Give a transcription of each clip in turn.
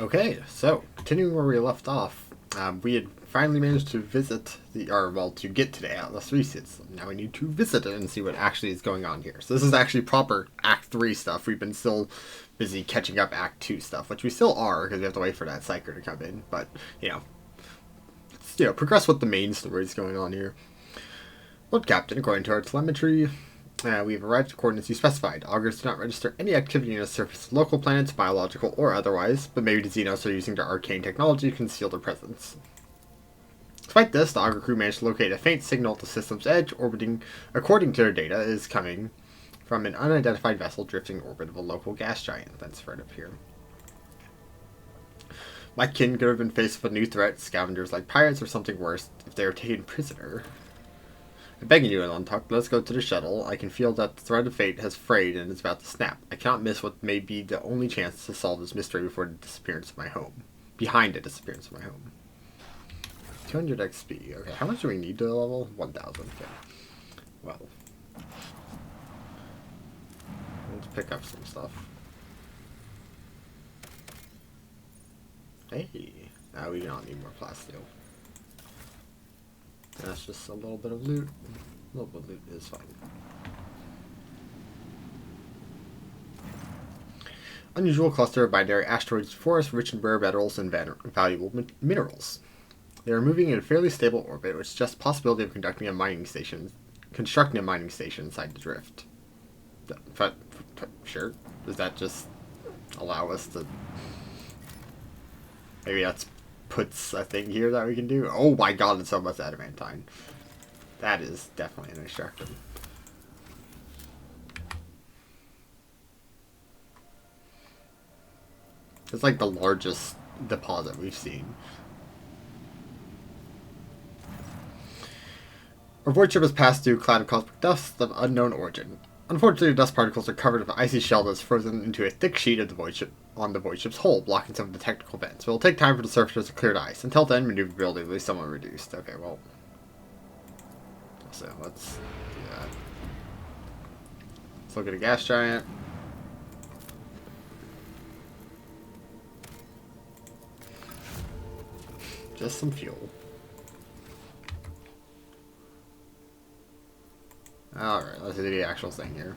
Okay, so continuing where we left off, we had finally managed to visit to get to the Atlas Resits. Now we need to visit it and see what actually is going on here. So this is actually proper Act 3 stuff. We've been still busy catching up Act 2 stuff, which we still are because we have to wait for that Psyker to come in. But, let's, progress with the main stories going on here. Lord Captain, according to our telemetry, we have arrived at coordinates you specified. Augurs do not register any activity on the surface of local planets, biological or otherwise, but maybe the Xenos are using their arcane technology to conceal their presence. Despite this, the Augur crew managed to locate a faint signal at the system's edge, orbiting, according to their data, is coming from an unidentified vessel drifting in orbit of a local gas giant. That's right up here. My kin could have been faced with a new threat, scavengers like pirates or something worse, if they were taken prisoner. I'm begging you, Elontuck, let's go to the shuttle. I can feel that the thread of fate has frayed and is about to snap. I cannot miss what may be the only chance to solve this mystery before the disappearance of my home. Behind the disappearance of my home. 200 XP. Okay, how much do we need to level? 1,000. Okay. Well. Let's pick up some stuff. Hey. Now we don't need more plasteel. That's just a little bit of loot. A little bit of loot is fine. Unusual cluster of binary asteroids, forest rich in rare metals and valuable minerals. They are moving in a fairly stable orbit, which suggests the possibility of constructing a mining station inside the drift. But sure, does that just allow us to? Maybe that's puts a thing here that we can do. Oh my god, it's so much adamantine. That is definitely an extractor. It's like the largest deposit we've seen. Our void ship has passed through a cloud of cosmic dust of unknown origin. Unfortunately, the dust particles are covered with an icy shell that's frozen into a thick sheet of the void ship on the void ship's hull, blocking some of the technical vents. It will take time for the surface to clear the ice. Until then, maneuverability will be somewhat reduced. Okay, well. So, let's do that. Let's look at a gas giant. Just some fuel. Alright, let's do the actual thing here.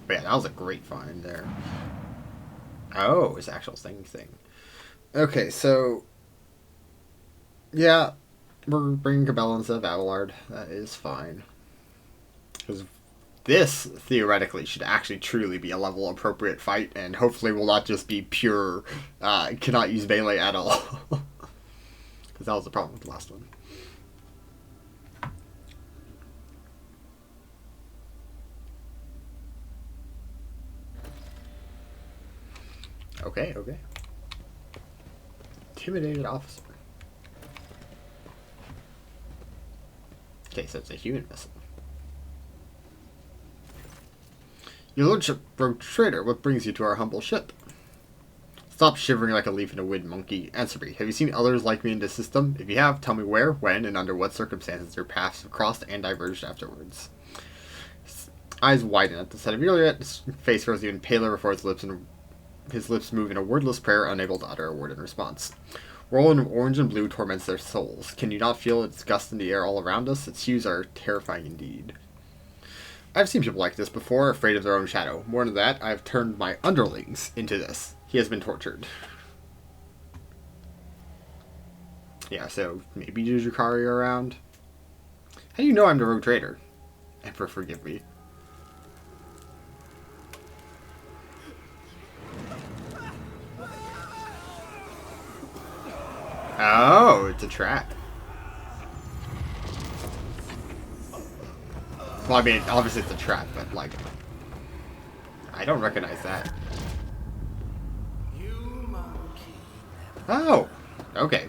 But yeah, that was a great find there. Oh, it's actual thing. Okay, so yeah, we're bringing Cabela instead of Abelard. That is fine. Because this, theoretically, should actually truly be a level appropriate fight, and hopefully will not just be pure, cannot use melee at all. Because that was the problem with the last one. Okay. Intimidated officer. Okay, so it's a human vessel. Your lordship, rogue trader, what brings you to our humble ship? Stop shivering like a leaf in a wind, monkey. Answer me, have you seen others like me in this system? If you have, tell me where, when, and under what circumstances their paths have crossed and diverged afterwards. His eyes widen at the sight of Juliet. His face grows even paler before his lips move in a wordless prayer, unable to utter a word in response. Whirlwind of orange and blue torments their souls. Can you not feel its gust in the air all around us? Its hues are terrifying indeed. I've seen people like this before, afraid of their own shadow. More than that, I've turned my underlings into this. He has been tortured. Yeah, so maybe Jujukari are around. How do you know I'm the rogue trader? Emperor, forgive me. Oh, it's a trap. Well, I mean, obviously it's a trap, but, like, I don't recognize that. Oh, okay.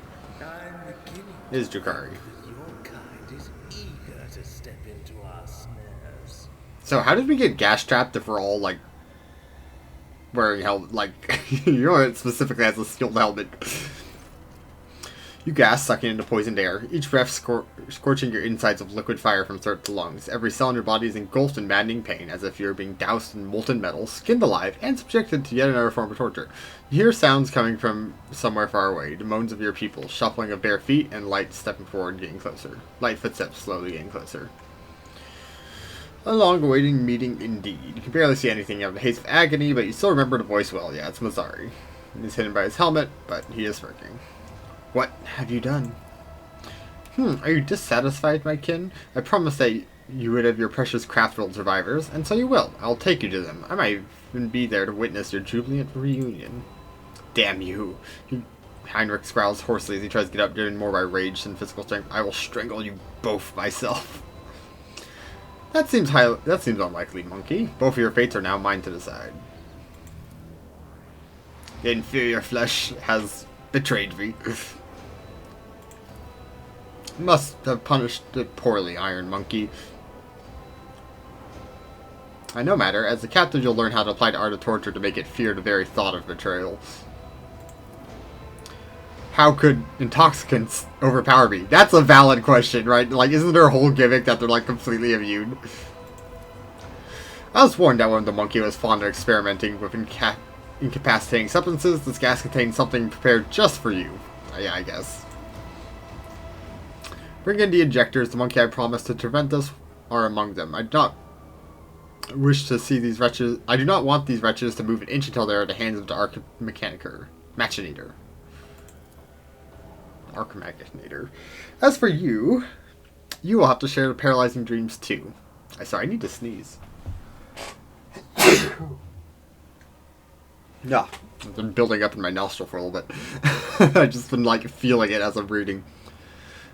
It is Jukari. So how did we get gas trapped if we're all, like, wearing helmet, like, you know, it specifically has a skilled helmet. You gasp, sucking into poisoned air, each breath scorching your insides of liquid fire from throat to lungs. Every cell in your body is engulfed in maddening pain, as if you are being doused in molten metal, skinned alive, and subjected to yet another form of torture. You hear sounds coming from somewhere far away, the moans of your people, shuffling of bare feet, and light stepping forward, getting closer. Light footsteps slowly getting closer. A long-awaiting meeting indeed. You can barely see anything out of the haze of agony, but you still remember the voice well. Yeah, it's Mazzari. He's hidden by his helmet, but he is smirking. What have you done? Are you dissatisfied, my kin? I promised that you would have your precious craft-world survivors, and so you will. I'll take you to them. I might even be there to witness your jubilant reunion. Damn you. Heinrich growls hoarsely as he tries to get up, driven more by rage than physical strength. I will strangle you both myself. That seems unlikely, monkey. Both of your fates are now mine to decide. The inferior flesh has betrayed me. Must have punished it poorly, Iron Monkey. No matter. As a captive, you'll learn how to apply the art of torture to make it fear the very thought of betrayal. How could intoxicants overpower me? That's a valid question, right? Like, isn't there a whole gimmick that they're, like, completely immune? I was warned that when the monkey was fond of experimenting with incapacitating substances, this gas contained something prepared just for you. Yeah, I guess. Bring in the injectors. The monkey I promised to prevent this are among them. I do not wish to see these wretches. I do not want these wretches to move an inch until they are at the hands of the Machinator. Archmachinator. As for you, you will have to share the paralyzing dreams too. I need to sneeze. Yeah, I've been building up in my nostril for a little bit. I've just been like feeling it as I'm reading.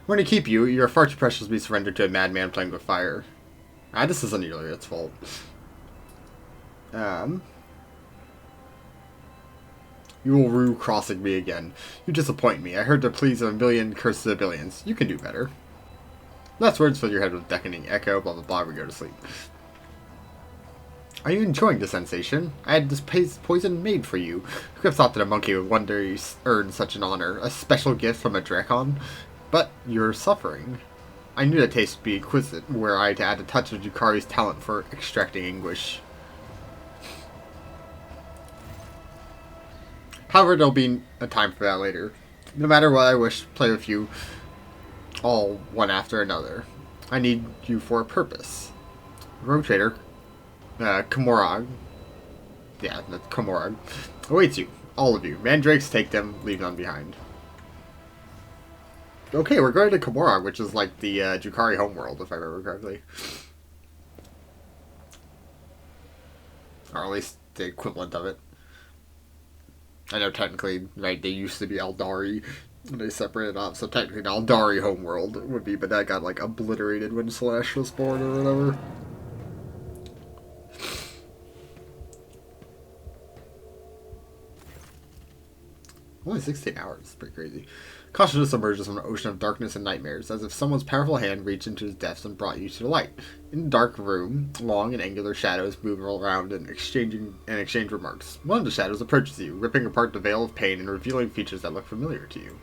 I'm going to keep you. You are far too precious to be surrendered to a madman playing with fire. This isn't Illyria's fault. You will rue crossing me again. You disappoint me. I heard the pleas of a million, curses of billions. You can do better. Last words fill your head with deafening echo, blah blah blah, we go to sleep. Are you enjoying the sensation? I had this poison made for you. Who could have thought that a monkey would one day earn such an honor? A special gift from a Drakon? But you're suffering. I knew the taste would be exquisite, were I to add a touch of Yukari's talent for extracting anguish. However, there'll be a time for that later. No matter what, I wish to play with you all one after another. I need you for a purpose. Rogue Trader, Komorag, yeah, that's Komorag, awaits you. All of you. Mandrakes, take them, leave none behind. Okay, we're going to Komorag, which is like the Yukari homeworld, if I remember correctly. Or at least the equivalent of it. I know technically, right, they used to be Aldari, and they separated off, so technically the Aldari homeworld would be, but that got, like, obliterated when Slash was born or whatever. Only 16 hours. Pretty crazy. Consciousness emerges from an ocean of darkness and nightmares, as if someone's powerful hand reached into his depths and brought you to the light. In the dark room, long and angular shadows move around and exchange remarks. One of the shadows approaches you, ripping apart the veil of pain and revealing features that look familiar to you.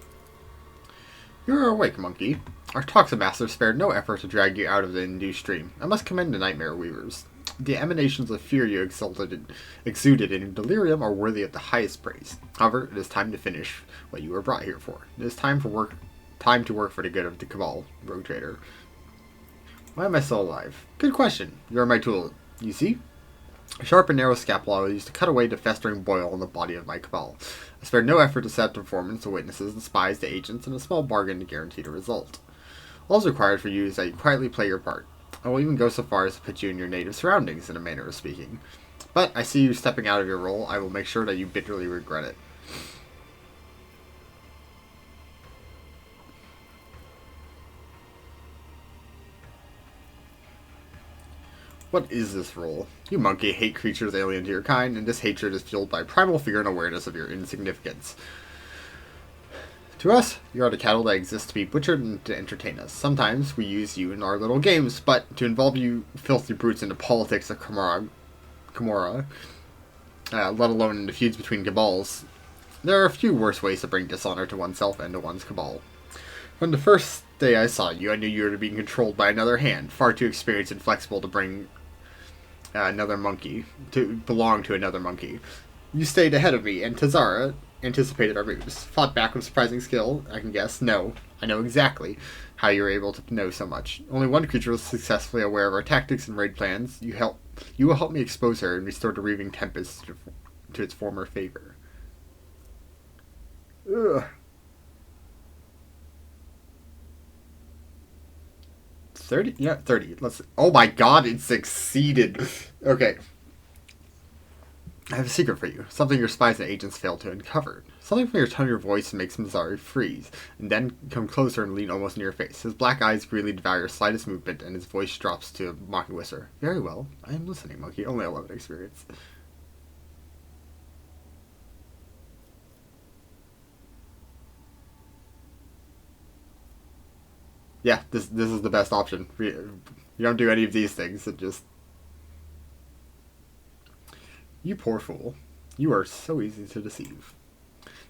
You are awake, monkey. Our toxin master spared no effort to drag you out of the induced stream. I must commend the Nightmare Weavers. The emanations of fear you exuded in delirium are worthy of the highest praise. However, it is time to finish what you were brought here for. It is time to work for the good of the Cabal, Rogue Trader. Why am I still alive? Good question. You are my tool. You see? A sharp and narrow scalpel I was used to cut away the festering boil in the body of my Cabal. I spared no effort to set up the performance, the witnesses, the spies, the agents, and a small bargain to guarantee the result. All is required for you is that you quietly play your part. I will even go so far as to put you in your native surroundings, in a manner of speaking. But I see you stepping out of your role. I will make sure that you bitterly regret it. What is this role? You monkey hate creatures alien to your kind, and this hatred is fueled by primal fear and awareness of your insignificance. To us, you are the cattle that exist to be butchered and to entertain us. Sometimes we use you in our little games, but to involve you filthy brutes in the politics of Komorra, let alone in the feuds between cabals, there are a few worse ways to bring dishonor to oneself and to one's cabal. From the first day I saw you, I knew you were being controlled by another hand, far too experienced and flexible to bring another monkey, to belong to another monkey. You stayed ahead of me, and Tazara anticipated our moves. Fought back with surprising skill, I can guess. No, I know exactly how you were able to know so much. Only one creature was successfully aware of our tactics and raid plans. You will help me expose her and restore the Reaving Tempest to its former favor. Ugh. 30? Yeah, 30. Oh my god, it succeeded. Okay. I have a secret for you. Something your spies and agents failed to uncover. Something from your tone of your voice makes Mazzari freeze, and then come closer and lean almost near your face. His black eyes greedily devour your slightest movement, and his voice drops to a mocking whisper. Very well. I am listening, monkey. Only 11 experience. Yeah, this is the best option. You don't do any of these things. It just... You poor fool. You are so easy to deceive.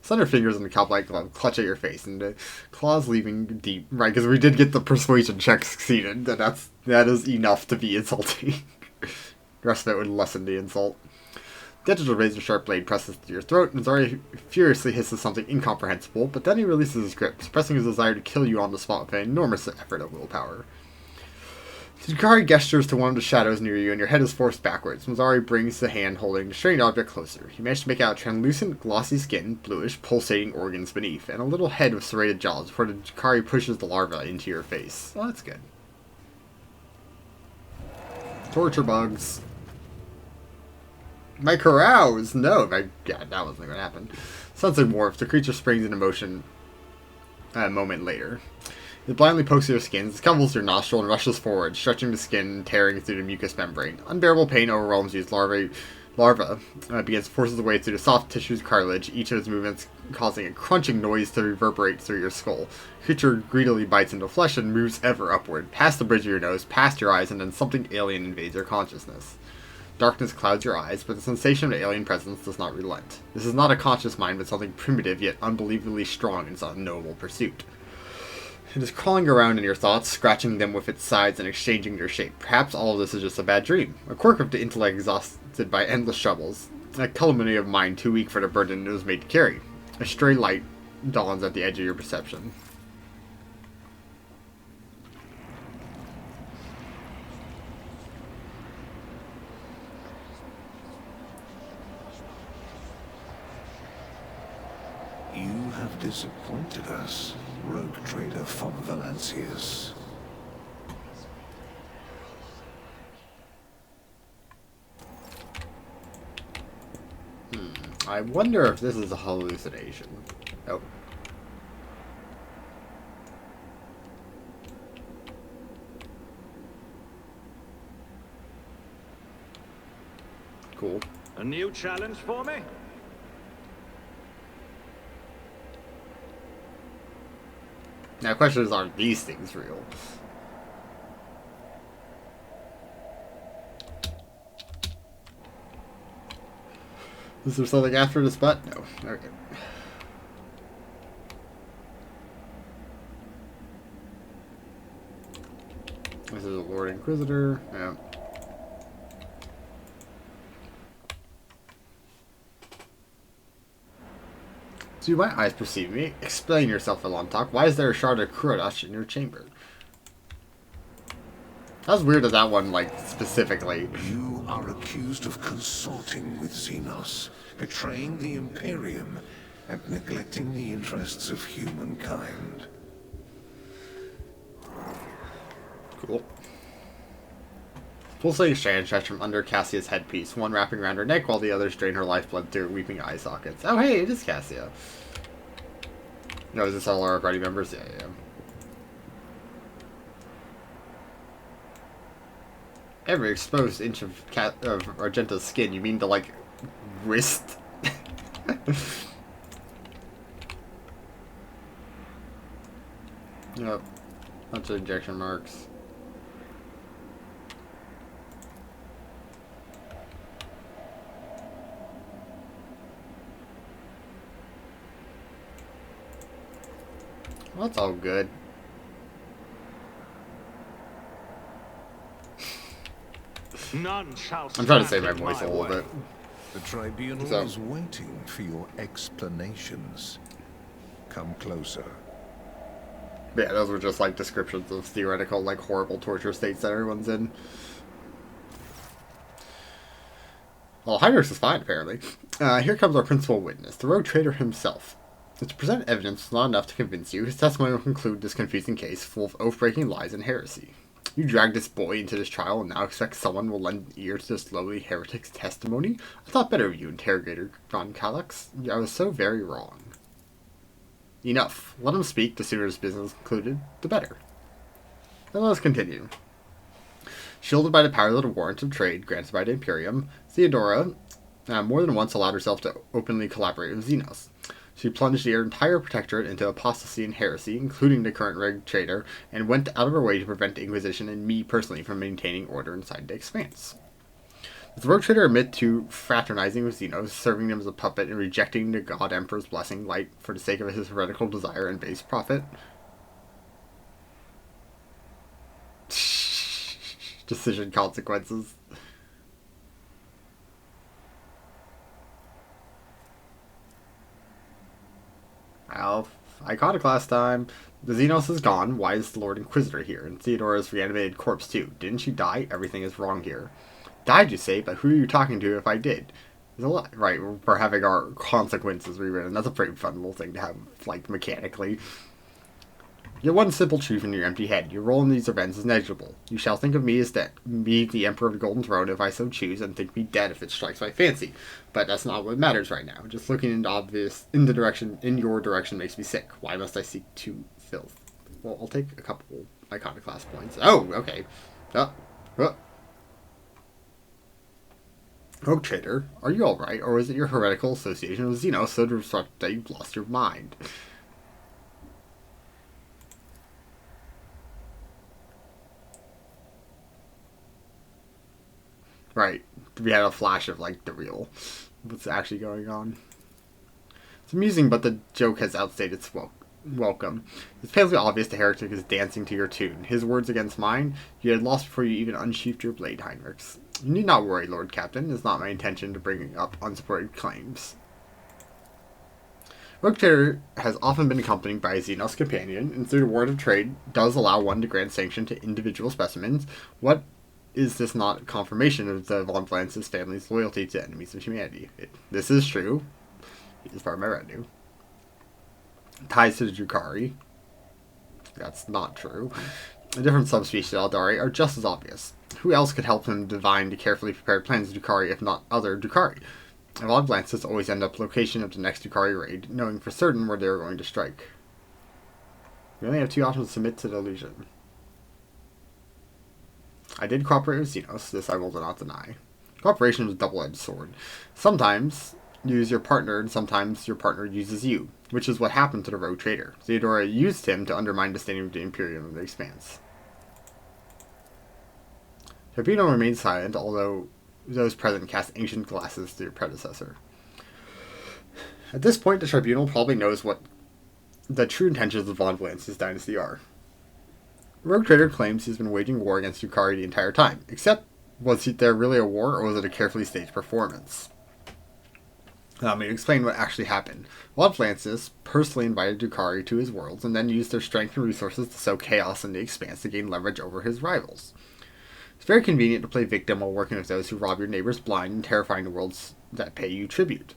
Slender fingers in the cowbite glove clutch at your face, and the claws leaving deep. Right, because we did get the persuasion check succeeded, and that is enough to be insulting. The rest of it would lessen the insult. The edge of the razor-sharp blade presses to your throat, and Zari furiously hisses something incomprehensible, but then he releases his grip, suppressing his desire to kill you on the spot with an enormous effort of willpower. Tsukari gestures to one of the shadows near you, and your head is forced backwards. Mazzari brings the hand holding the strange object closer. You manage to make out translucent, glossy skin, bluish, pulsating organs beneath, and a little head with serrated jaws before the Tsukari pushes the larva into your face. Oh, that's good. Torture bugs. My carouse! No, yeah, that wasn't going to happen. Sensing morph, the creature springs into motion a moment later. It blindly pokes your skin, scumbles your nostril, and rushes forward, stretching the skin and tearing through the mucous membrane. Unbearable pain overwhelms you as larva begins to force its way through the soft tissue's cartilage, each of its movements causing a crunching noise to reverberate through your skull. The creature greedily bites into flesh and moves ever upward, past the bridge of your nose, past your eyes, and then something alien invades your consciousness. Darkness clouds your eyes, but the sensation of the alien presence does not relent. This is not a conscious mind, but something primitive yet unbelievably strong in its unknowable pursuit. It is crawling around in your thoughts, scratching them with its sides and exchanging their shape. Perhaps all of this is just a bad dream. A quirk of the intellect exhausted by endless troubles. A calamity of mind too weak for the burden it was made to carry. A stray light dawns at the edge of your perception. You have disappointed us, rogue trader von Valancius. I wonder if this is a hallucination. Oh. Cool. A new challenge for me? Now, the question is, are these things real? Is there something after this butt? No. Okay. This is a Lord Inquisitor. Yeah. Do my eyes perceive me? Explain yourself, Elontok. Why is there a shard of Kurodash in your chamber? That's weird of that one, like, specifically. You are accused of consorting with Xenos, betraying the Imperium, and neglecting the interests of humankind. Cool. Pulsating strands stretch from under Cassia's headpiece, one wrapping around her neck while the others drain her lifeblood through her weeping eye sockets. Oh hey, it is Cassia. No, is this all our party members? Yeah, yeah. Every exposed inch of Argenta's skin, you mean the, like, wrist? Yep. Bunch of injection marks. Well, that's all good. None shall I'm trying to stand save my in voice a my little way. bit. The tribunal So- is waiting for your explanations. Come closer. Yeah, those were just like descriptions of theoretical, like horrible torture states that everyone's in. Well, Heinrichs is fine, apparently. Here comes our principal witness, the rogue trader himself. To present evidence is not enough to convince you. His testimony will conclude this confusing case full of oath-breaking lies and heresy. You dragged this boy into this trial and now expect someone will lend ear to this lowly heretic's testimony? I thought better of you, interrogator Von Calyx. I was so very wrong. Enough. Let him speak. The sooner his business is concluded, the better. Then let us continue. Shielded by the power of the warrant of trade granted by the Imperium, Theodora more than once allowed herself to openly collaborate with Xenos. She plunged the entire protectorate into apostasy and heresy, including the current rogue trader, and went out of her way to prevent the Inquisition and me personally from maintaining order inside the Expanse. Does the rogue trader admit to fraternizing with Xenos, serving them as a puppet, and rejecting the God Emperor's blessing light for the sake of his heretical desire and base profit? Decision consequences. Well, Iconoclast time. The Xenos is gone. Why is the Lord Inquisitor here? And Theodora's reanimated corpse too. Didn't she die? Everything is wrong here. Died, you say? But who are you talking to if I did? There's a lot. Right, we're having our consequences rewritten. That's a pretty fun little thing to have, like, mechanically. Your one simple truth in your empty head. Your role in these events is negligible. You shall think of me as dead, me the Emperor of the Golden Throne if I so choose, and think me dead if it strikes my fancy. But that's not what matters right now. Just looking in your direction makes me sick. Why must I seek to filth? Well, I'll take a couple iconoclast points. Oh, okay. Rogue Trader, are you alright, or is it your heretical association with Xenos so disrupted that you've lost your mind? Right. We had a flash of, like, the real. What's actually going on. It's amusing, but the joke has outstayed its welcome. It's painfully obvious the heretic is dancing to your tune. His words against mine, you had lost before you even unsheathed your blade, Heinrichs. You need not worry, Lord Captain. It is not my intention to bring up unsupported claims. Rogue Trader has often been accompanied by a Xenos companion, and through the Warrant of Trade does allow one to grant sanction to individual specimens. What is this not confirmation of the Von Blance's family's loyalty to enemies of humanity? This is true. He is part of my retinue. Ties to the Drukhari. That's not true. The different subspecies of Eldari are just as obvious. Who else could help him divine the carefully prepared plans of Drukhari if not other Drukhari? Von Blances always end up location of the next Drukhari raid, knowing for certain where they are going to strike. We only have two options to submit to the illusion. I did cooperate with Xenos, this I will not deny. Cooperation is a double-edged sword. Sometimes you use your partner, and sometimes your partner uses you, which is what happened to the rogue trader. Theodora used him to undermine the standing of the Imperium of the Expanse. Tribunal remained silent, although those present cast ancient glasses to your predecessor. At this point, the Tribunal probably knows what the true intentions of Von Blance's dynasty are. Rogue Trader claims he's been waging war against Drukhari the entire time, except was there really a war, or was it a carefully staged performance? Let me explain what actually happened. Von Blances personally invited Drukhari to his worlds, and then used their strength and resources to sow chaos in the Expanse to gain leverage over his rivals. It's very convenient to play victim while working with those who rob your neighbors blind and terrifying the worlds that pay you tribute.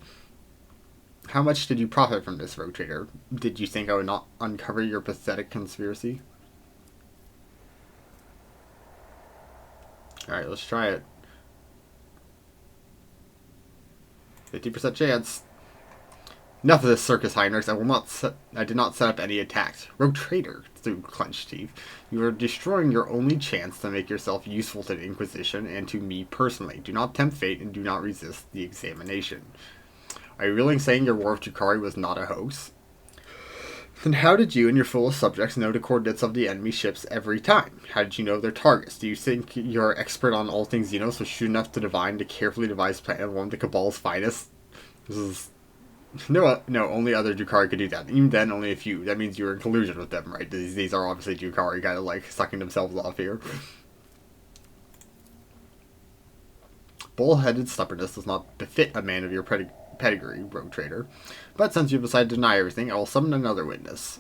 How much did you profit from this, Rogue Trader? Did you think I would not uncover your pathetic conspiracy? Alright, let's try it. 50% chance. Enough of this circus, Heinrichs. I did not set up any attacks. Rogue Trader, through clenched teeth. You are destroying your only chance to make yourself useful to the Inquisition and to me personally. Do not tempt fate and do not resist the examination. Are you really saying your war with Drukhari was not a hoax? Then how did you and your foolish subjects know the coordinates of the enemy ships every time? How did you know their targets? Do you think you're expert on all things Xenos was shrewd enough to divine the carefully devised plan of one of the Cabal's finest? This is No, no, only other Drukhari could do that. Even then, only a few. That means you're in collusion with them, right? These are obviously Drukhari kind of like sucking themselves off here. Bull-headed stubbornness does not befit a man of your pedigree, rogue trader. But since you've decided to deny everything, I will summon another witness.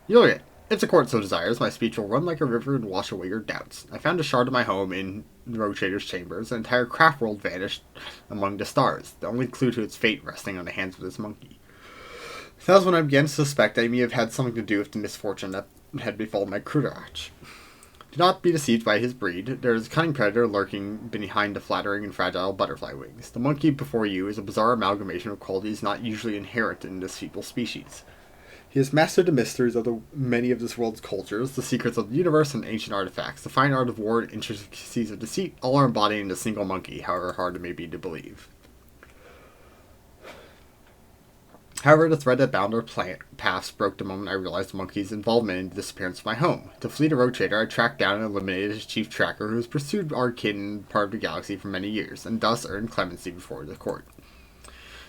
Yulia, if the court so desires, my speech will run like a river and wash away your doubts. I found a shard of my home in the rogue trader's chambers. An entire craft world vanished among the stars, the only clue to its fate resting on the hands of this monkey. That was when I began to suspect I may have had something to do with the misfortune that had befallen my Krudarach. Do not be deceived by his breed. There is a cunning predator lurking behind the flattering and fragile butterfly wings. The monkey before you is a bizarre amalgamation of qualities not usually inherent in this feeble species. He has mastered the mysteries of many of this world's cultures, the secrets of the universe, and ancient artifacts. The fine art of war and intricacies of deceit all are embodied in a single monkey, however hard it may be to believe. However, the thread that bound our paths broke the moment I realized the monkey's involvement in the disappearance of my home. To flee the rogue trader, I tracked down and eliminated his chief tracker, who has pursued our kid in part of the galaxy for many years, and thus earned clemency before the court.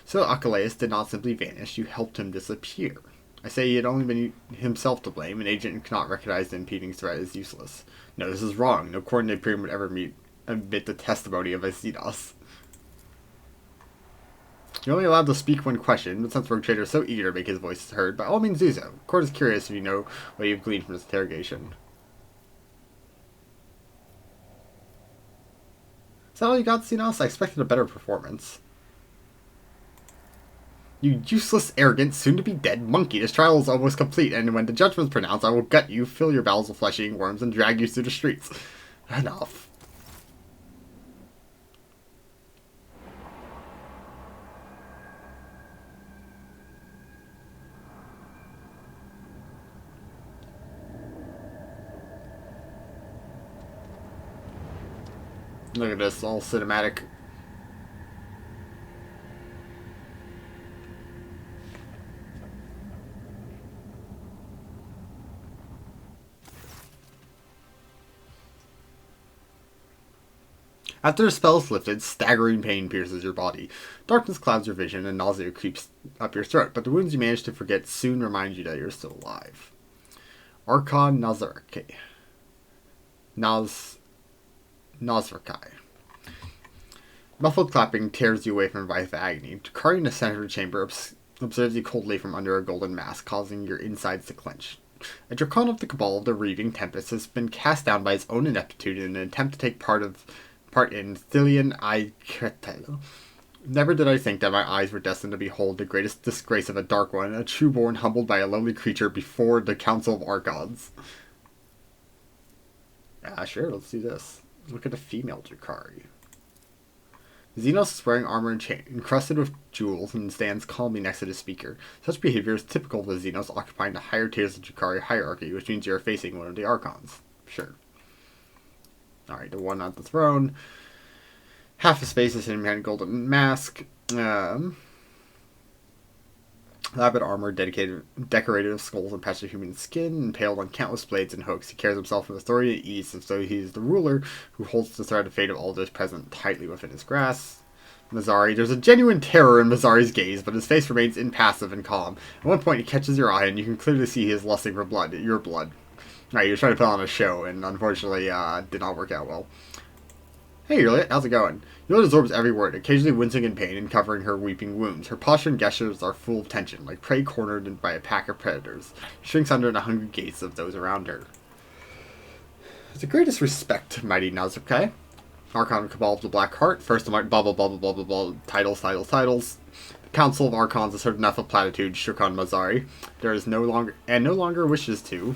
So Achilles did not simply vanish, you helped him disappear. I say he had only been himself to blame. An agent cannot recognize the impeding threat as useless. No, this is wrong. No court in Imperium would ever admit the testimony of Xenos. You're only allowed to speak when questioned, but since Rogue Trader is so eager to make his voice heard, by all means do so. The court is curious if you know what you've gleaned from this interrogation. Is that all you got, Xenos? I expected a better performance. You useless, arrogant, soon-to-be-dead monkey. This trial is almost complete, and when the judgment is pronounced, I will gut you, fill your bowels with flesh-eating worms, and drag you through the streets. Enough. Look at this, all cinematic. After the spell is lifted, staggering pain pierces your body. Darkness clouds your vision and nausea creeps up your throat, but the wounds you manage to forget soon remind you that you're still alive. Archon Nazarke. Nazrakai. Muffled clapping tears you away from Vice agony. Drukhari in the center of the chamber observes you coldly from under a golden mask, causing your insides to clench. A Drakon of the Cabal of the Reaving Tempest has been cast down by his own ineptitude in an attempt to take part in Thilian Aikretelo. Never did I think that my eyes were destined to behold the greatest disgrace of a Dark One, a trueborn humbled by a lowly creature before the Council of Archons. Sure, let's do this. Look at the female Drukhari. Xenos is wearing armor and chain, encrusted with jewels, and stands calmly next to the speaker. Such behavior is typical of the Xenos occupying the higher tiers of the Drukhari hierarchy, which means you are facing one of the Archons. Sure. Alright, the one on the throne. Half his face is hidden behind a golden mask. Elaborate armor decorated with skulls and patches of human skin, impaled on countless blades and hooks. He carries himself with authority and ease, as though he is the ruler who holds the thread of fate of all those present tightly within his grasp. Mazari, there's a genuine terror in Mazari's gaze, but his face remains impassive and calm. At one point, he catches your eye, and you can clearly see he is lusting for blood, your blood. Alright, you're trying to put on a show, and unfortunately, did not work out well. Hey, Yulia, how's it going? Yulia absorbs every word, occasionally wincing in pain and covering her weeping wounds. Her posture and gestures are full of tension, like prey cornered by a pack of predators. She shrinks under the hungry gaze of those around her. With the greatest respect, mighty Nazarkai. Archon Cabal of the Black Heart, first to blah blah blah blah blah blah blah, titles. The Council of Archons has heard enough of platitudes, Shurkan Mazari. There is no longer wishes to.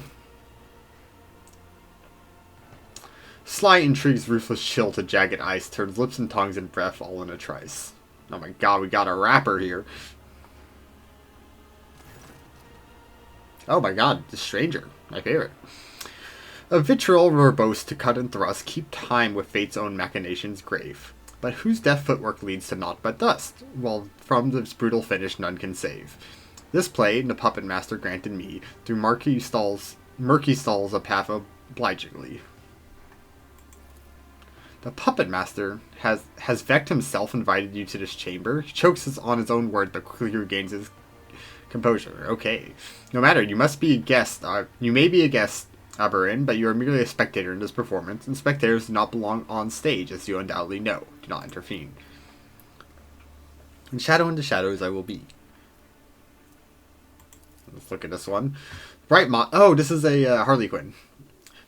Sly intrigue's ruthless chill to jagged ice turns lips and tongues and breath all in a trice. Oh my god, we got a rapper here. Oh my god, the stranger. My favorite. A vitriol verbose to cut and thrust, keep time with fate's own machinations grave. But whose deft footwork leads to naught but dust, while from this brutal finish none can save. This play, the puppet master granted me, through murky stalls a path obligingly. The puppet master has Vect himself invited you to this chamber? He chokes on his own word, but quickly regains his composure. Okay. No matter, you must be a guest. You may be a guest, Aberin, but you are merely a spectator in this performance, and spectators do not belong on stage, as you undoubtedly know. Do not intervene. In shadow into shadows I will be. Let's look at this one. This is a Harley Quinn.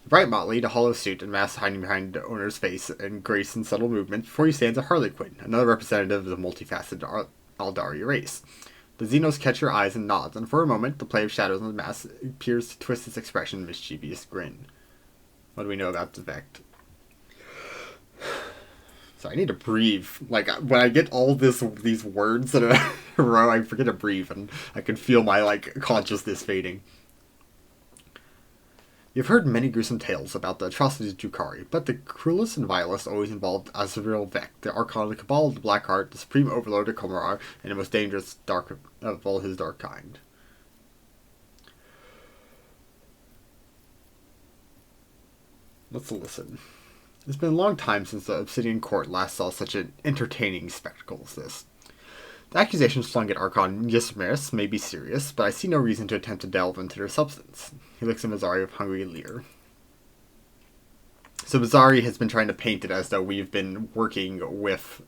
Bright motley, the hollow suit and mask hiding behind the owner's face, and grace and subtle movement. Before you stands a Harley Quinn, another representative of the multifaceted Aldari race. The Xenos catch your eyes and nods, and for a moment, the play of shadows on the mask appears to twist its expression in a mischievous grin. What do we know about the Vect? So I need to breathe. Like, when I get all these words in a row, I forget to breathe, and I can feel my, consciousness fading. You've heard many gruesome tales about the atrocities of Drukhari, but the cruelest and vilest always involved Azrael Vect, the Archon of the Cabal of the Black Heart, the supreme overlord of Komarar, and the most dangerous dark of all his dark kind. Let's listen. It's been a long time since the Obsidian Court last saw such an entertaining spectacle as this. The accusations flung at Archon Yismaris may be serious, but I see no reason to attempt to delve into their substance. He looks at Mazzari with hungry leer. So Mazzari has been trying to paint it as though we've been working with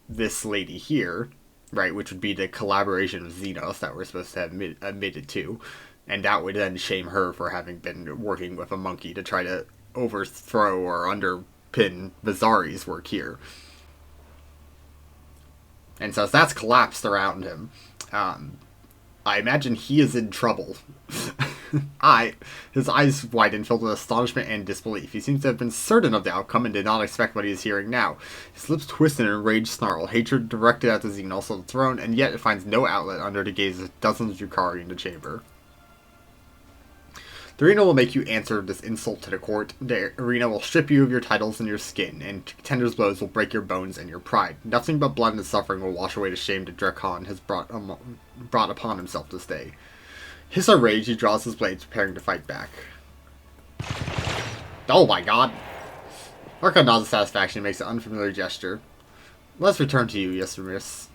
this lady here, right, which would be the collaboration of Xenos that we're supposed to have admitted to, and that would then shame her for having been working with a monkey to try to overthrow or underpin Mazzari's work here. And so as that's collapsed around him, I imagine he is in trouble. His eyes widen, filled with astonishment and disbelief. He seems to have been certain of the outcome and did not expect what he is hearing now. His lips twist in an enraged snarl, hatred directed at the Xenos on the throne, and yet it finds no outlet under the gaze of dozens of Drukhari in the chamber. The arena will make you answer this insult to the court. The arena will strip you of your titles and your skin, and contender's blows will break your bones and your pride. Nothing but blood and suffering will wash away the shame that Drekhan has brought upon himself this day. Hiss or rage, he draws his blades, preparing to fight back. Oh my god! Archon nods with satisfaction and makes an unfamiliar gesture. Let's return to you, Yesimiris.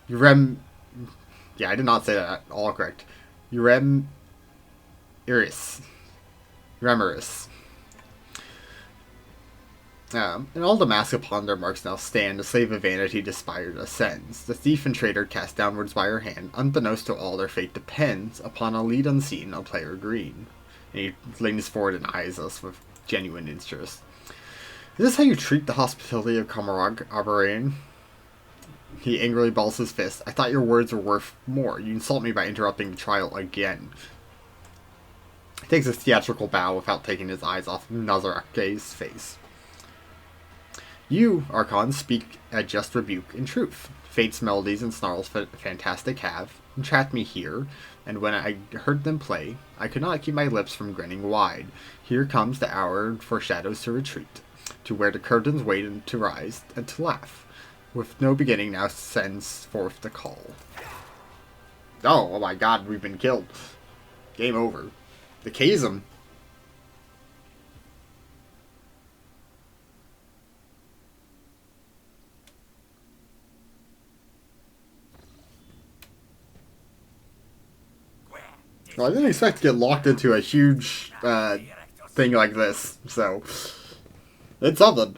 Yeah, I did not say that at all correct. Remeris. And all the masks upon their marks now stand, the slave of vanity despired ascends. The thief and traitor cast downwards by her hand, unbeknownst to all their fate depends upon a lead unseen, a player green. And he leans forward and eyes us with genuine interest. Is this how you treat the hospitality of Kamarag Abarain? He angrily balls his fist. I thought your words were worth more. You insult me by interrupting the trial again. He takes a theatrical bow without taking his eyes off Nazarake's face. You, Archon, speak a just rebuke in truth. Fate's melodies and snarls fantastic have entrapped me here, and when I heard them play, I could not keep my lips from grinning wide. Here comes the hour for shadows to retreat, to where the curtains wait to rise and to laugh. With no beginning now sends forth the call. Oh my god, we've been killed. Game over. The chasm. Well, I didn't expect to get locked into a huge thing like this, so it's something.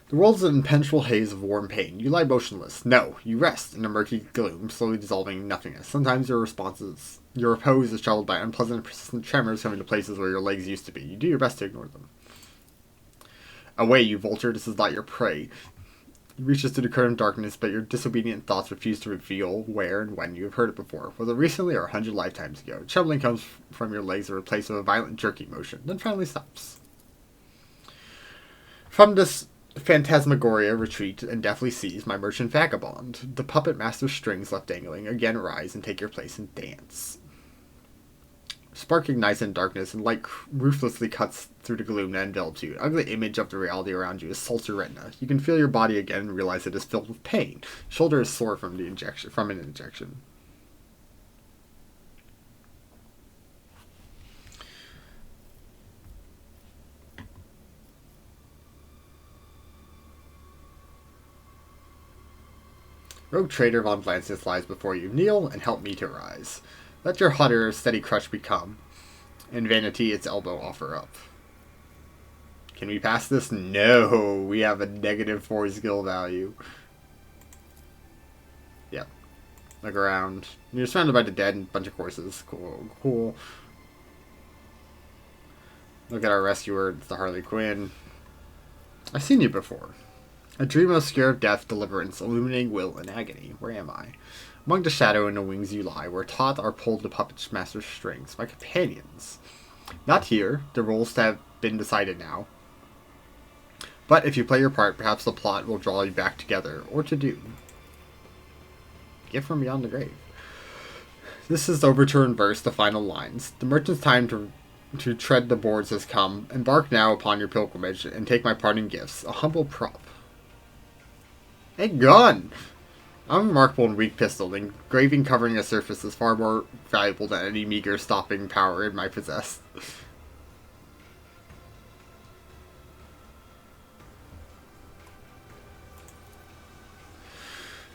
The world's an impenetrable haze of warm pain. You lie motionless. No, you rest in a murky gloom, slowly dissolving in nothingness. Sometimes your repose is troubled by unpleasant and persistent tremors coming to places where your legs used to be. You do your best to ignore them. Away, you vulture, this is not your prey. You reaches through the curtain of darkness, but your disobedient thoughts refuse to reveal where and when you have heard it before, whether recently or 100 lifetimes ago. Trembling comes from your legs and replaced with a violent jerky motion, then finally stops. From this phantasmagoria retreat and deftly seize my merchant vagabond. The puppet master's strings left dangling again rise and take your place and dance. Spark ignites in darkness, and light ruthlessly cuts through the gloom that envelops you. An ugly image of the reality around you assaults your retina. You can feel your body again and realize it is filled with pain. Shoulder is sore from an injection. Rogue Trader von Blancis lies before you. Kneel and help me to rise. Let your hutter a steady crutch become. In vanity its elbow offer up. Can we pass this? No, we have a -4 skill value. Yep. Look around. You're surrounded by the dead and a bunch of corpses. Cool, cool. Look at our rescuer, it's the Harley Quinn. I've seen you before. A dream obscure of death, deliverance, illuminating will and agony. Where am I? Among the shadow and the wings you lie, where taut are pulled the puppet master's strings. My companions. Not here. The roles have been decided now. But if you play your part, perhaps the plot will draw you back together, or to doom. Gift from beyond the grave. This is the overture in verse, the final lines. The merchant's time to tread the boards has come. Embark now upon your pilgrimage, and take my parting gifts. A humble prop. A gun! I'm remarkable in weak pistol. Engraving covering a surface is far more valuable than any meager stopping power it might possess.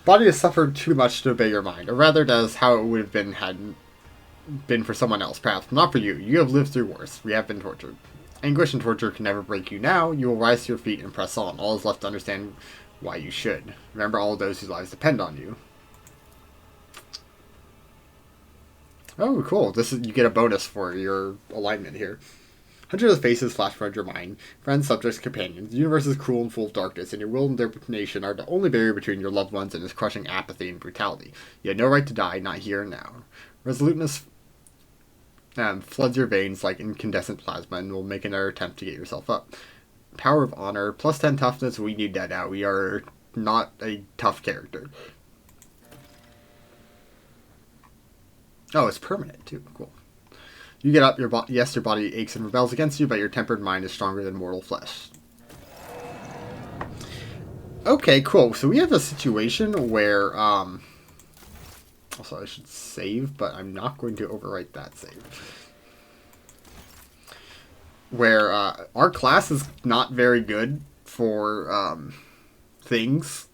Body has suffered too much to obey your mind, or rather that is how it would have been had been for someone else, perhaps not for you. You have lived through worse. We have been tortured. Anguish and torture can never break you now. You will rise to your feet and press on. All is left to understand why you should. Remember all those whose lives depend on you. Oh, cool. You get a bonus for your alignment here. Hundreds of faces flash from your mind. Friends, subjects, companions. The universe is cruel and full of darkness, and your will and determination are the only barrier between your loved ones and its crushing apathy and brutality. You had no right to die, not here and now. Resoluteness floods your veins like incandescent plasma and will make another attempt to get yourself up. Power of honor, +10 toughness, we need that now. We are not a tough character. Oh, it's permanent too. Cool. You get up, your body aches and rebels against you, but your tempered mind is stronger than mortal flesh. Okay, cool. So we have a situation where, also I should save, but I'm not going to overwrite that save. Where, our class is not very good for, things.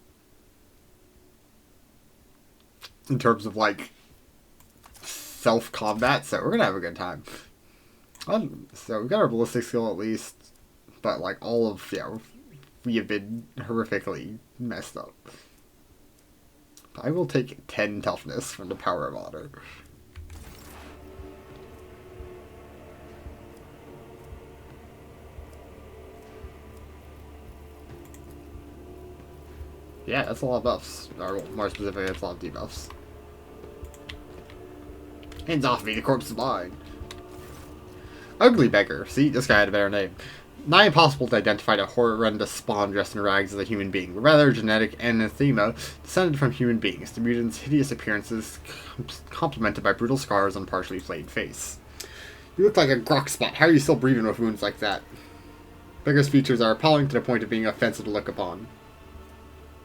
In terms of, like, self-combat, so we're gonna have a good time. So we've got our ballistic skill at least, but like all of, yeah, we have been horrifically messed up. I will take 10 toughness from the power of honor. Yeah, that's a lot of buffs. Or more specifically, that's a lot of debuffs. Hands off me, the corpse is mine. Ugly beggar. See, this guy had a better name. Nigh impossible to identify the horrendous spawn dressed in rags as a human being, but rather genetic anathema descended from human beings. The mutant's hideous appearance is complemented by brutal scars on partially flayed face. You look like a grok spot. How are you still breathing with wounds like that? Beggar's features are appalling to the point of being offensive to look upon.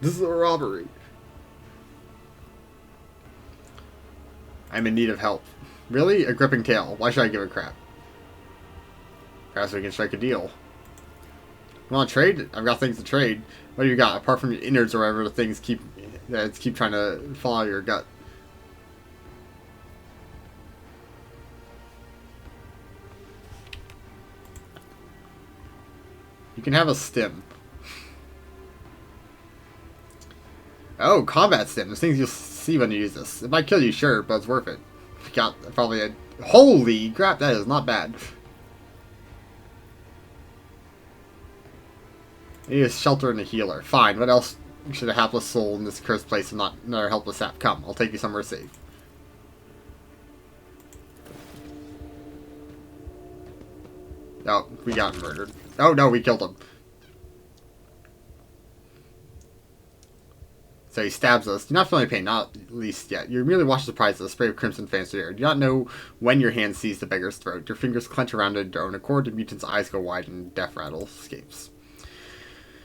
This is a robbery. I'm in need of help. Really? A gripping tail. Why should I give a crap? Perhaps we can strike a deal. You want to trade? I've got things to trade. What do you got? Apart from your innards or whatever the things keep trying to follow your gut. You can have a stim. Oh, combat stim. There's things you'll see when you use this. It might kill you, sure, but it's worth it. Got probably a... Holy crap, that is not bad. I need a shelter and a healer. Fine, what else should a hapless soul in this cursed place and not another helpless sap? Come, I'll take you somewhere safe. Oh, we got murdered. Oh no, we killed him. So he stabs us. Do not feel any pain, not at least yet. You merely watch surprised at the spray of crimson fancy air. Do not know when your hand sees the beggar's throat. Your fingers clench around it, their own accord. The mutant's eyes go wide and death rattle escapes.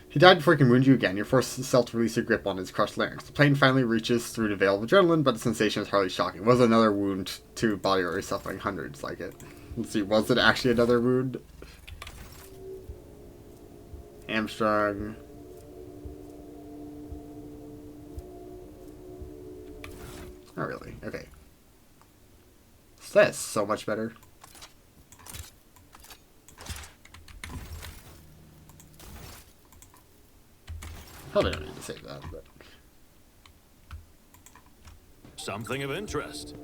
He died before he can wound you again. You're forced yourself to release your grip on his crushed larynx. The pain finally reaches through the veil of adrenaline, but the sensation is hardly shocking. It was another wound to a body already suffering hundreds like it. Let's see, was it actually another wound? Hamstrung. Not really. Okay. So that's so much better. Probably don't need to save that, but... Something of interest.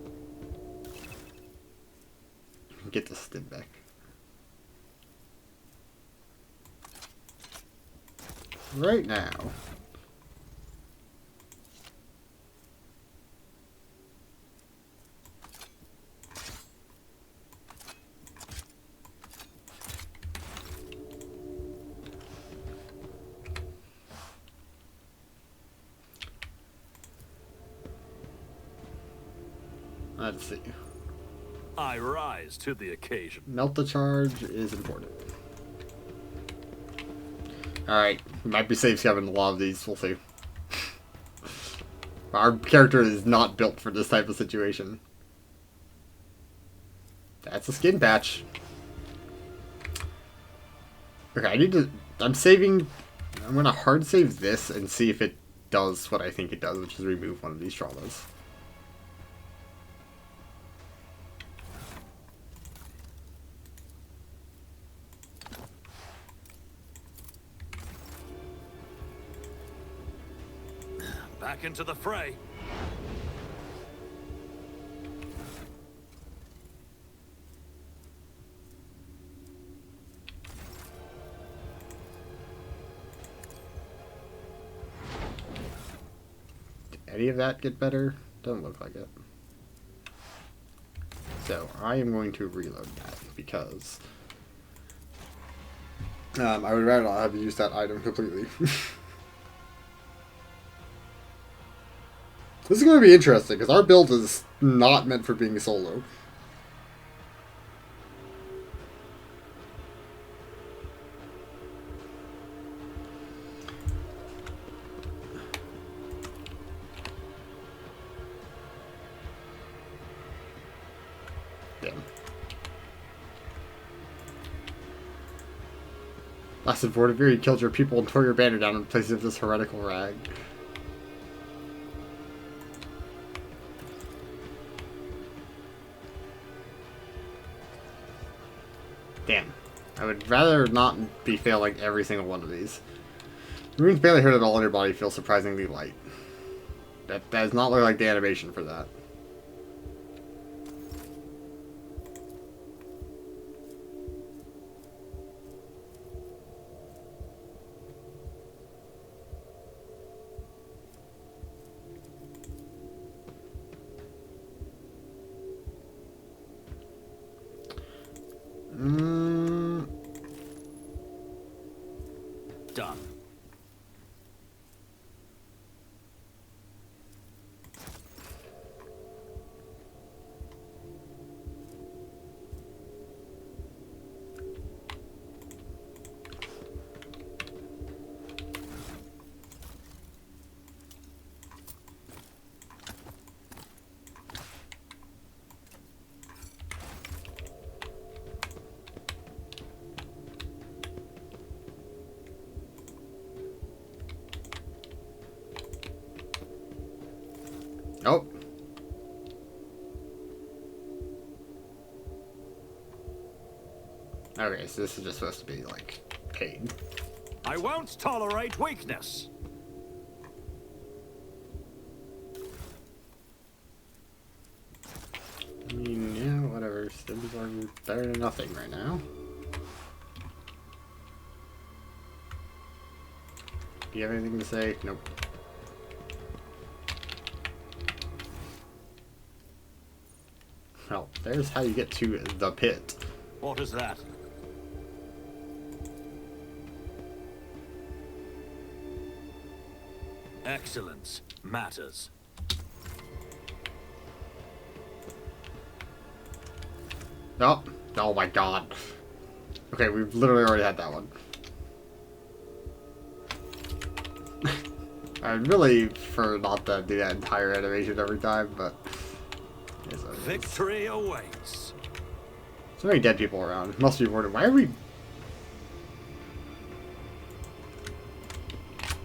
Get the stim back. Right now. Let's see. I rise to the occasion. Melt the charge is important. Alright, we might be safe scabbing a lot of these, we'll see. Our character is not built for this type of situation. That's a skin patch. Okay, I'm saving... I'm gonna hard save this and see if it does what I think it does, which is remove one of these traumas. Back into the fray. Did any of that get better? Doesn't look like it. So I am going to reload that because I would rather not have used that item completely. This is going to be interesting, because our build is not meant for being solo. Damn. Lasted Vortivir, you killed your people and tore your banner down in place of this heretical rag. Damn. I would rather not be failing every single one of these. Runes barely hurt at all in your body feels surprisingly light. That does not look like the animation for that. Done. Oh. Okay, so this is just supposed to be, like, pain. I won't tolerate weakness. I mean, yeah, whatever. Stims are better than nothing right now. Do you have anything to say? Nope. Well, there's how you get to the pit. What is that? Excellence matters. Oh, oh my god. Okay, we've literally already had that one. I'd really prefer not to do that entire animation every time, but... Victory awaits. So many dead people around. Must be wondering, why are we...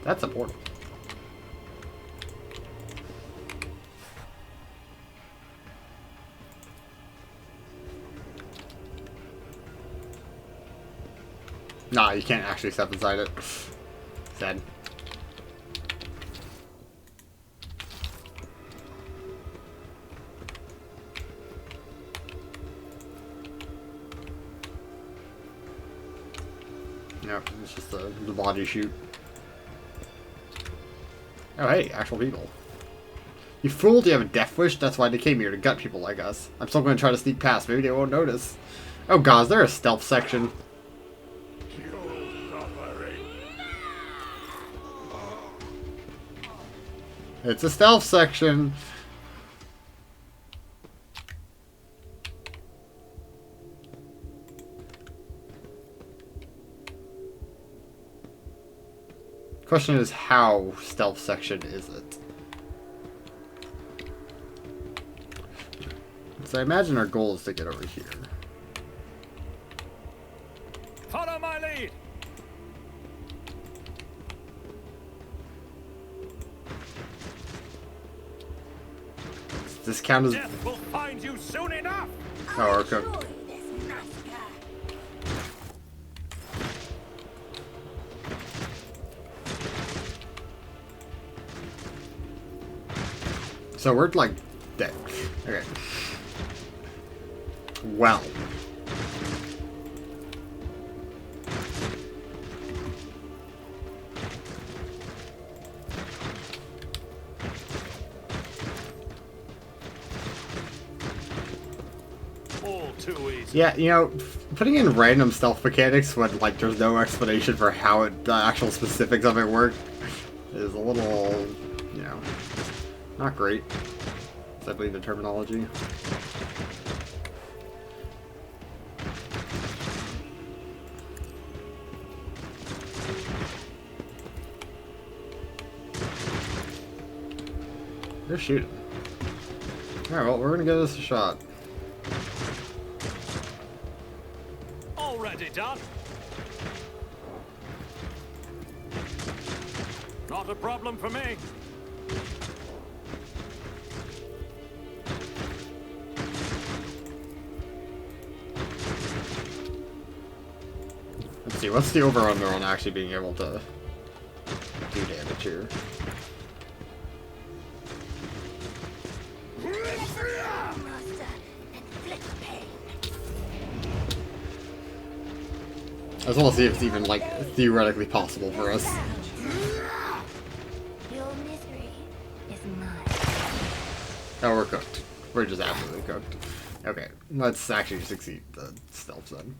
That's a portal. Nah, you can't actually step inside it. Sad. No, it's just the body chute. Oh hey, actual people. You fool, do you have a death wish? That's why they came here, to gut people like us. I'm still going to try to sneak past, maybe they won't notice. Oh god, is there a stealth section? It's a stealth section. Question is, how stealth section is it? So I imagine our goal is to get over here. Follow my lead. Does this count as... Death will find you soon enough. Oh, okay. So we're like dead. Okay. Well. All too easy. Yeah, you know, putting in random stealth mechanics when like there's no explanation for how it, the actual specifics of it work is a little, you know, not great. I believe the terminology. They're shooting. Alright, well, we're gonna give this a shot. Already done. Not a problem for me. Let's see, what's the over-under on actually being able to do damage here? I just want to see if it's even, like, theoretically possible for us. Your misery is mine. Oh, we're cooked. We're just absolutely cooked. Okay, let's actually succeed the stealth then.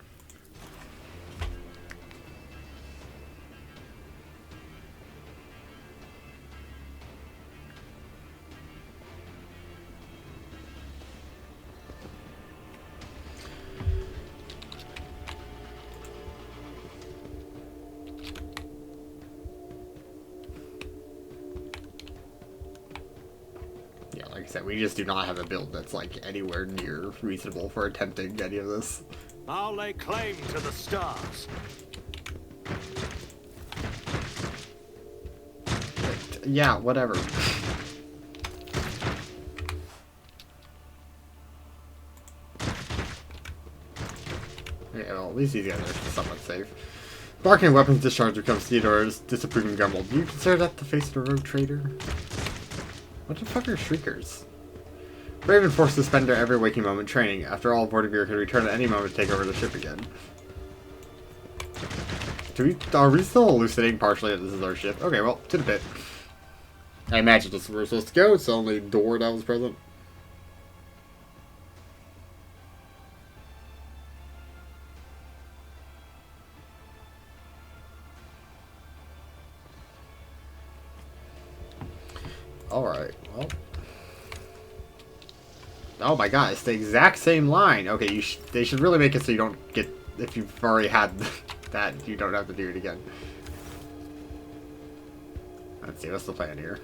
Like I said, we just do not have a build that's like anywhere near reasonable for attempting any of this. I'll lay claim to the stars. Yeah, whatever. Okay, well, at least these guys are somewhat safe. Barking weapons discharge becomes Theodore's disapproving grumble. Do you consider that the face of a rogue trader? What the fuck are shriekers? Raven forced to spend their every waking moment training. After all, Vortigern could return at any moment to take over the ship again. Are we still hallucinating partially that this is our ship? Okay, well, to the pit. I imagine this is where we're supposed to go. It's the only door that was present. Alright, well. Oh my god, it's the exact same line. Okay, they should really make it so you don't get... If you've already had that, you don't have to do it again. Let's see, what's the plan here?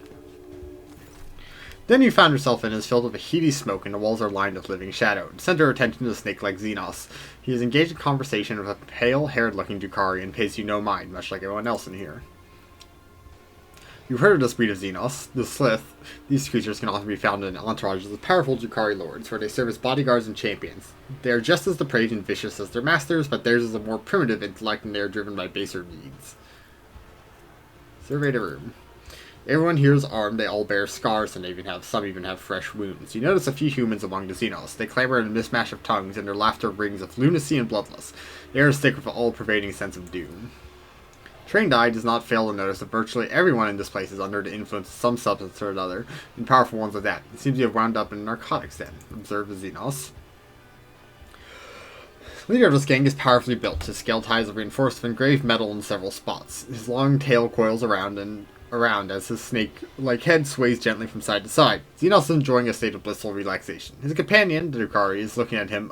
Then you found yourself in is filled with a heady smoke and the walls are lined with living shadow. Send your attention to the snake like Xenos. He is engaged in conversation with a pale-haired looking Dukari and pays you no mind, much like everyone else in here. You've heard of the breed of Xenos, the Slith. These creatures can often be found in entourages of powerful Drukhari lords, where they serve as bodyguards and champions. They are just as depraved and vicious as their masters, but theirs is a more primitive intellect and they are driven by baser needs. Survey the room. Everyone here is armed, they all bear scars, and some even have fresh wounds. You notice a few humans among the Xenos. They clamor in a mismatch of tongues, and their laughter rings of lunacy and bloodlust. They are sick with an all-pervading sense of doom. Trained eye does not fail to notice that virtually everyone in this place is under the influence of some substance or another, and powerful ones at that. It seems to have wound up in a narcotics den. Observe the Xenos. The leader of this gang is powerfully built. His scale ties are reinforced with engraved metal in several spots. His long tail coils around as his snake-like head sways gently from side to side. Xenos is enjoying a state of blissful relaxation. His companion, the Drukhari, is looking at him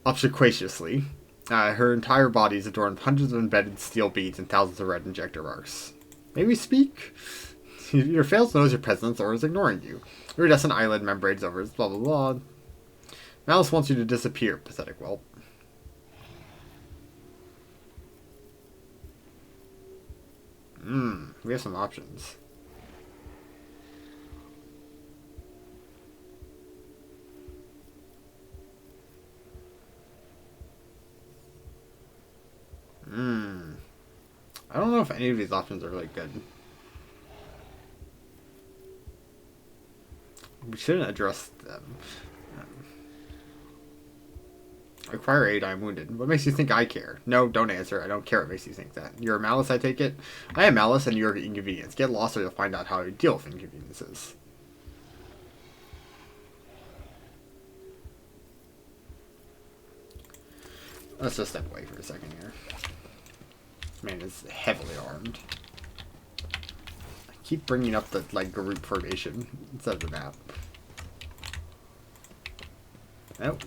obsequiously. Her entire body is adorned with hundreds of embedded steel beads and thousands of red injector marks. May we speak? He either fails to notice your presence or is ignoring you. Iridescent eyelid membranes over his blah blah blah. Malice wants you to disappear, pathetic whelp. We have some options. I don't know if any of these options are really good. We shouldn't address them. Acquire aid, I'm wounded. What makes you think I care? No, don't answer. I don't care what makes you think that. You're a Malice, I take it? I am Malice, and you're an inconvenience. Get lost or you'll find out how to deal with inconveniences. Let's just step away for a second here. This man is heavily armed. I keep bringing up the, group formation instead of the map. Nope.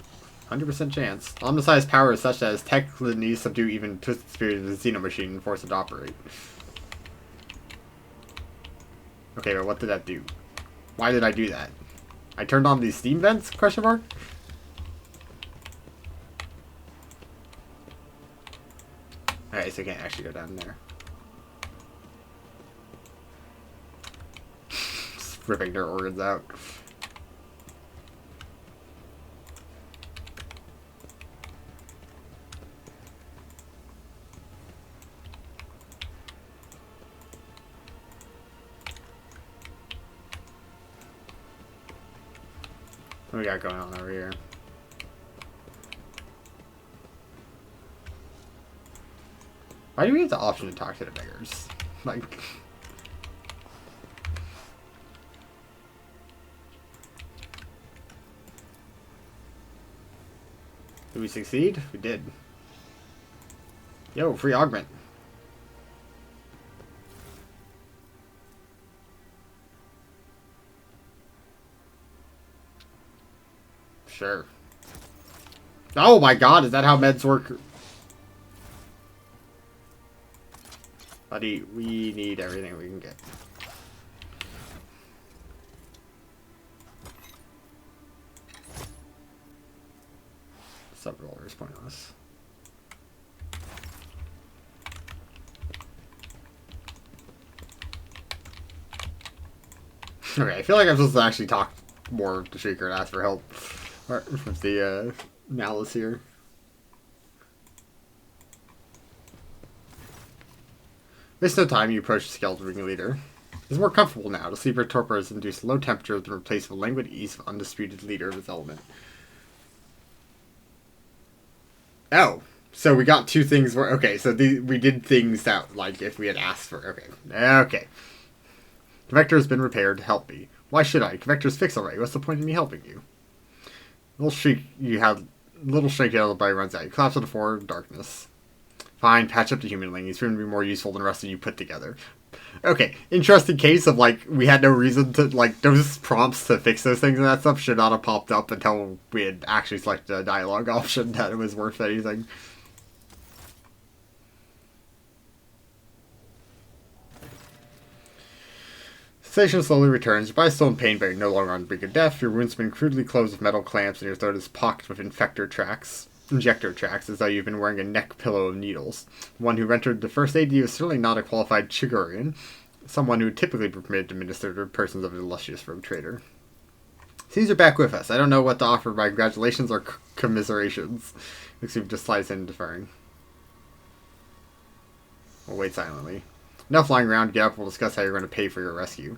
100% chance. Omnicized power is such that its technically needs to subdue even twisted spirit of the Xenomachine and force it to operate. Okay, but what did that do? Why did I do that? I turned on these steam vents? Question mark? Alright, so I can't actually go down there. Just ripping their organs out. What we got going on over here? Why do we have the option to talk to the beggars? Like... Did we succeed? We did. Yo, free augment. Sure. Oh my god, is that how meds work? Buddy, we need everything we can get. Sub-roller is pointless. Okay, I feel like I'm supposed to actually talk more to Shrieker and ask for help. With the Malice here. Waste no time, you approach the skeleton ring leader. It's more comfortable now. The sleeper torpor has induced low temperature to replace the languid ease of undisputed leader of his element. Oh, so we got two things. Okay, so we did things that, like, if we had asked for. Okay. Convector has been repaired. Help me. Why should I? Convector's fixed already. What's the point of me helping you? Little shriek you have. Little shriek out of the body runs out. You collapse on the floor in darkness. Fine, patch up the humanling. He's going to be more useful than the rest of you put together. Okay, interesting case of, like, we had no reason to, like, those prompts to fix those things and that stuff should not have popped up until we had actually selected a dialogue option that it was worth anything. Sensation slowly returns. Your body's still in pain, but you're no longer on the brink of death. Your wounds have been crudely closed with metal clamps, and your throat is pocked with infector tracks. injector tracks as though you've been wearing a neck pillow of needles. The one who rendered the first aid to you is certainly not a qualified Chigurian, someone who would typically be permitted to minister to persons of an illustrious rogue trader. Caesar back with us. I don't know what to offer by congratulations or commiserations. Looks like just slides in deferring. We'll wait silently. Enough lying around. Get up. We'll discuss how you're going to pay for your rescue.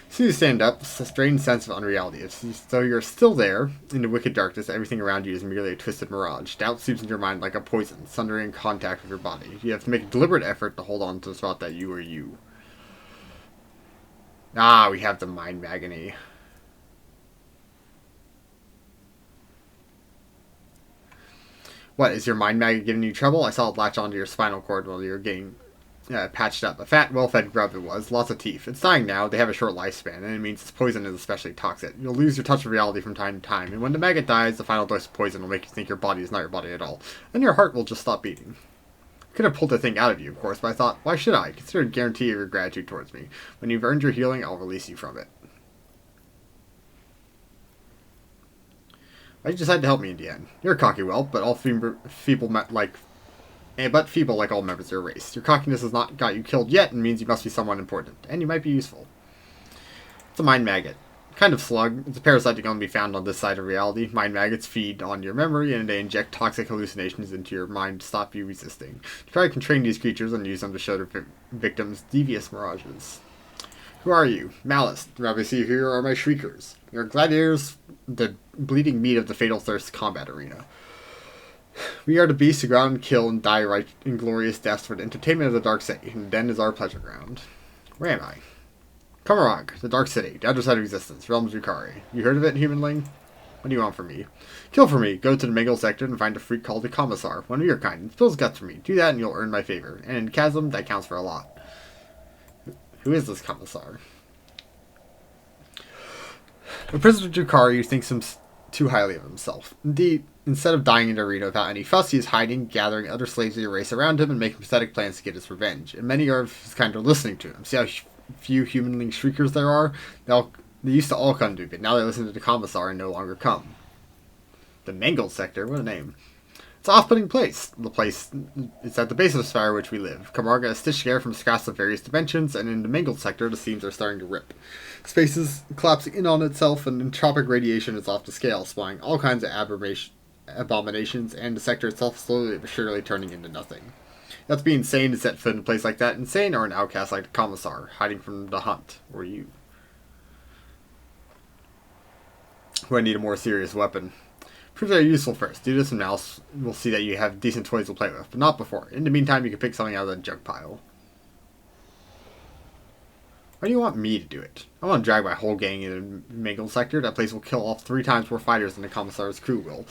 As soon as you stand up, it's a strange sense of unreality. It's as though you're still there, in the wicked darkness. Everything around you is merely a twisted mirage. Doubt seeps into your mind like a poison, sundering in contact with your body. You have to make a deliberate effort to hold on to the thought that you are you. Ah, we have the mind agony. What, is your mind maggot giving you trouble? I saw it latch onto your spinal cord while you were getting patched up. A fat, well-fed grub it was. Lots of teeth. It's dying now. They have a short lifespan, and it means its poison is especially toxic. You'll lose your touch of reality from time to time, and when the maggot dies, the final dose of poison will make you think your body is not your body at all. Then your heart will just stop beating. I could have pulled the thing out of you, of course, but I thought, why should I? Consider a guarantee of your gratitude towards me. When you've earned your healing, I'll release you from it. Why did you decide to help me in the end? You're a cocky whelp, but feeble like all members of your race. Your cockiness has not got you killed yet, and means you must be someone important, and you might be useful. It's a mind maggot. Kind of slug. It's a parasite that can only be found on this side of reality. Mind maggots feed on your memory, and they inject toxic hallucinations into your mind to stop you resisting. You probably can train these creatures and use them to show their victims devious mirages. Who are you? Malice. Obviously, here are my shriekers. You're gladiators, the bleeding meat of the Fatal Thirst combat arena. We are the beasts who go out and kill and die right in glorious deaths for the entertainment of the Dark City, and then is our pleasure ground. Where am I? Kamarag, the Dark City, the other side of existence, Realms Rukari. You heard of it, humanling? What do you want from me? Kill for me. Go to the Mangle sector and find a freak called the Commissar, one of your kind. Spills guts for me. Do that and you'll earn my favor. And in Chasm, that counts for a lot. Who is this Commissar? A prisoner Drukari who thinks him too highly of himself. Indeed, instead of dying in the arena without any fuss, he is hiding, gathering other slaves of your race around him, and making pathetic plans to get his revenge. And many of his kind are listening to him. See how few humanling shriekers there are? They used to all come to me, but now they listen to the Commissar and no longer come. The Mangled Sector? What a name. It's an off-putting place. The place is at the base of the spire which we live. Camarga is stitched together from scraps of various dimensions, and in the Mangled Sector, the seams are starting to rip. Space is collapsing in on itself, and entropic radiation is off the scale, spawning all kinds of abominations, and the sector itself slowly but surely turning into nothing. You have to be insane to set foot in a place like that. Insane or an outcast like the Commissar, hiding from the hunt, or you. Who I need a more serious weapon. Prove they're useful first. Do this and else we'll see that you have decent toys to play with, but not before. In the meantime, you can pick something out of the junk pile. Why do you want me to do it? I want to drag my whole gang into the Mangle sector. That place will kill off 3 times more fighters than the Commissar's crew will.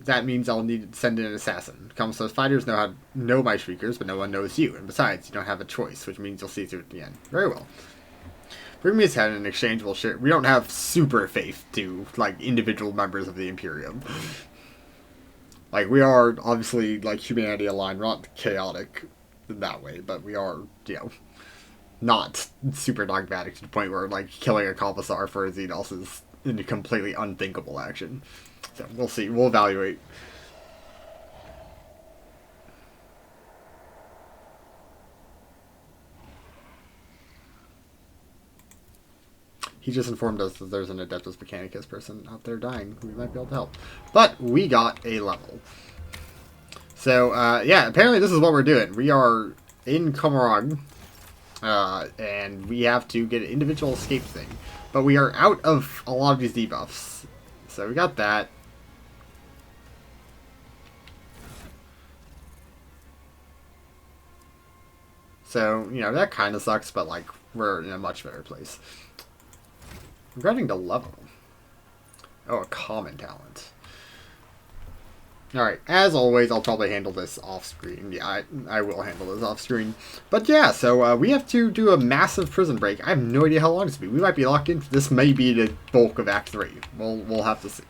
That means I'll need to send in an assassin. The Commissar's fighters know my shriekers, but no one knows you. And besides, you don't have a choice, which means you'll see through at the end. Very well. Bring me his head, and in exchange we'll share. We don't have super faith to, like, individual members of the Imperium. Like, we are, obviously, like, humanity aligned. We're not chaotic in that way, but we are, you know, not super dogmatic to the point where, like, killing a Commissar for a Xenos is a completely unthinkable action. So, we'll see. We'll evaluate. He just informed us that there's an Adeptus Mechanicus person out there dying who we might be able to help. But we got a level. So, yeah, apparently this is what we're doing. We are in Kamarag, and we have to get an individual escape thing. But we are out of a lot of these debuffs. So we got that. So, you know, that kind of sucks, but, like, we're in a much better place. Regarding the level. Oh, a common talent. Alright, as always, I'll probably handle this off-screen. Yeah, I will handle this off-screen. But yeah, so we have to do a massive prison break. I have no idea how long this will be. We might be locked in. This may be the bulk of Act 3. We'll have to see.